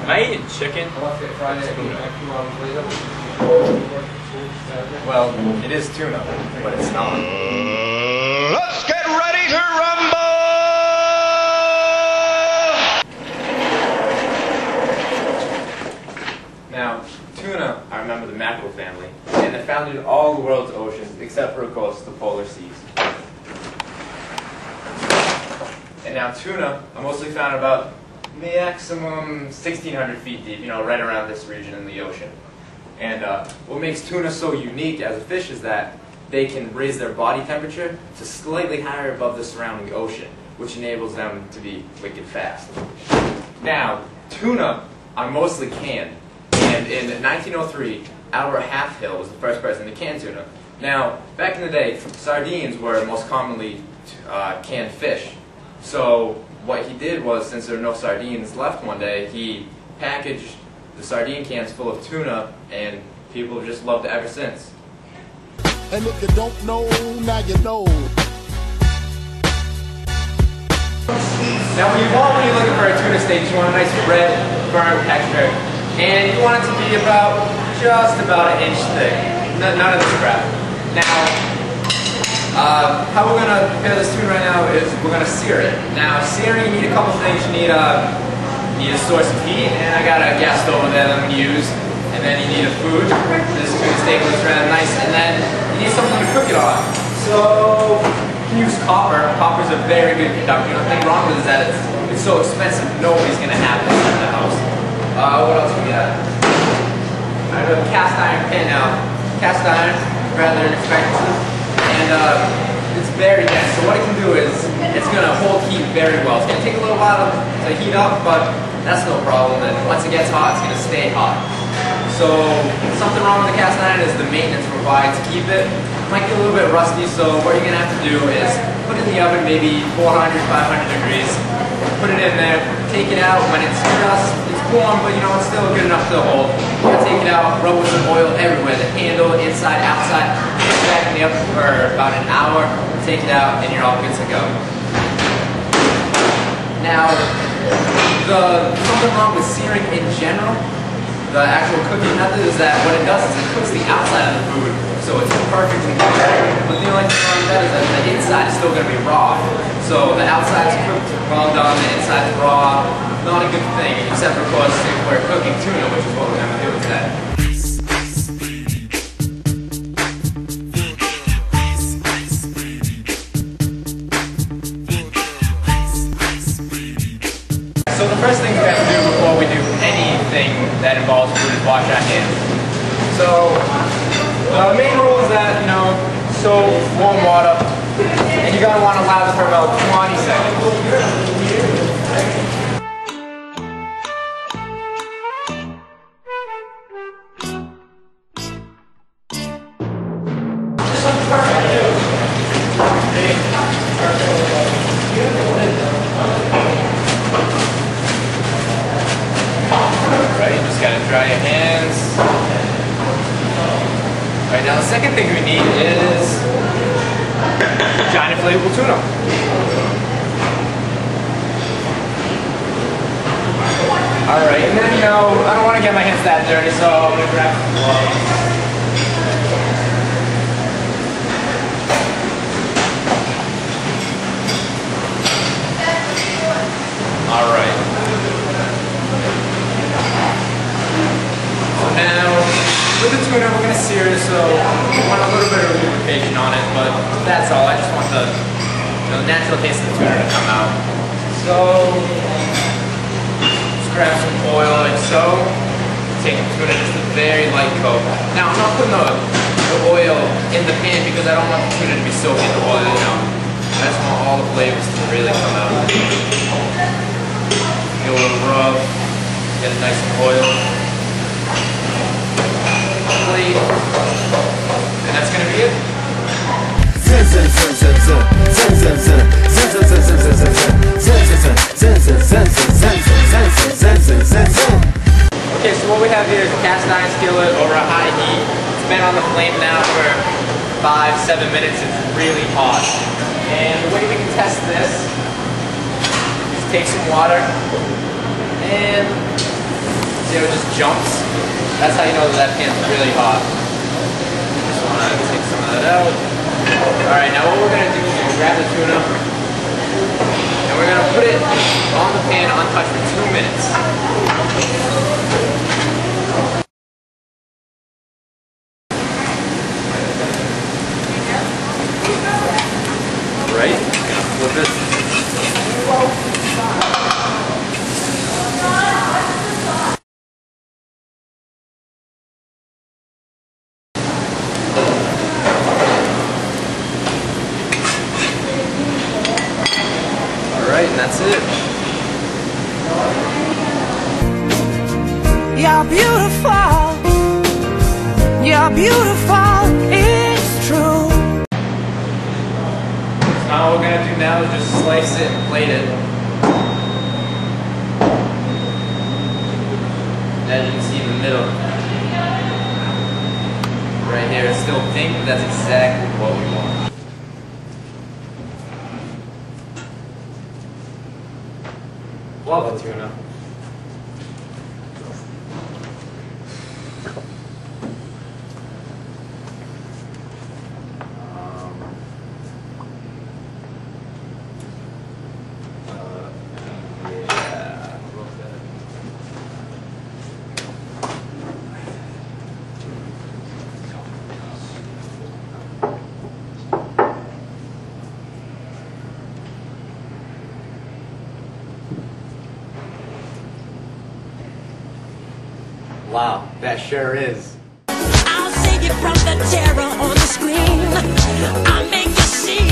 Am I eating chicken? Well, it is tuna, but it's not. Let's get ready to rumble! Now, tuna, I remember the mackerel family, and they're found in all the world's oceans, except for, of course, the polar seas. And now tuna are mostly found about maximum 1,600 feet deep, right around this region in the ocean. And what makes tuna so unique as a fish is that they can raise their body temperature to slightly higher above the surrounding ocean, which enables them to be wicked fast. Now, tuna are mostly canned, and in 1903, Albert Halfhill was the first person to can tuna. Now, back in the day, sardines were most commonly canned fish. So what he did was, since there were no sardines left one day, he packaged the sardine cans full of tuna, and people have just loved it ever since. And if you don't know, now you know. Now when you're looking for a tuna steak, you want a nice red, firm texture, and you want it to be just about an inch thick. None of this crap. Now, how we're going to prepare this tuna right now is we're going to sear it. Now, searing, you need a couple things. You need a source of heat, and I got a gas stove over there that I'm going to use. And then you need a food. This tuna steak looks rather nice. And then you need something to cook it on. So, you can use copper. Copper's a very good conductor. The thing wrong with it is that it's so expensive, nobody's going to have this in the house. What else we got? I have a cast iron pan now. Cast iron, rather expensive. And it's very dense, so what it can do is it's going to hold heat very well. It's going to take a little while to heat up, but that's no problem. And once it gets hot, it's going to stay hot. So something wrong with the cast iron is the maintenance required to keep it. It might be a little bit rusty, so what you're going to have to do is put it in the oven, maybe 400, 500 degrees. Put it in there, take it out when it's warm, but it's still good enough to hold. You're going to take it out, rub with some oil everywhere, the handle, inside, outside. Put it back in the oven for about an hour, take it out, and you're all good to go. Now, something wrong with searing in general, the actual cooking method, is that what it does is it cooks the outside of the food, so it's perfectly cooked. But the only thing wrong with that is that the inside is still going to be raw. So the outside's cooked, well done, the inside's raw. Not a good thing, except of course if we're cooking tuna, which is what we're going to do instead. So the first thing we have to do before we do anything that involves food is wash our hands. So the main rule is that, soap, warm water, and you're going to want to allow this for about 20 seconds. Right, you just gotta dry your hands. Alright, now the second thing we need is giant inflatable tuna. Alright, and then I don't want to get my hands that dirty, so I'm gonna grab some gloves. Alright. So now, with the tuna, we're going to sear it, so we want a little bit of lubrication on it, but that's all. I just want the natural taste of the tuna to come out. So, just grab some oil like so. Take the tuna just a very light coat. Now, I'm not putting the oil in the pan because I don't want the tuna to be soaked in the oil, I just want all the flavors to really come out. Get a little rub, get it nice and oiled. And that's going to be it. Okay, so what we have here is a cast iron skillet over a high heat. It's been on the flame now for 5-7 minutes. It's really hot. And the way we can test this is take some water and See how it just jumps? That's how you know that pan's really hot. Just want to take some of that out. Alright, now what we're going to do is we're going to grab the tuna and we're going to put it on the pan untouched for 2 minutes. Right? Gonna flip it. Alright, and that's it. You're beautiful. You're beautiful. It's true. All we're going to do now is just slice it and plate it. As you can see in the middle, right here, it's still pink, but that's exactly what we want. Love the tuna. Wow, that sure is. I'll save you from the terror on the screen. I'll make you see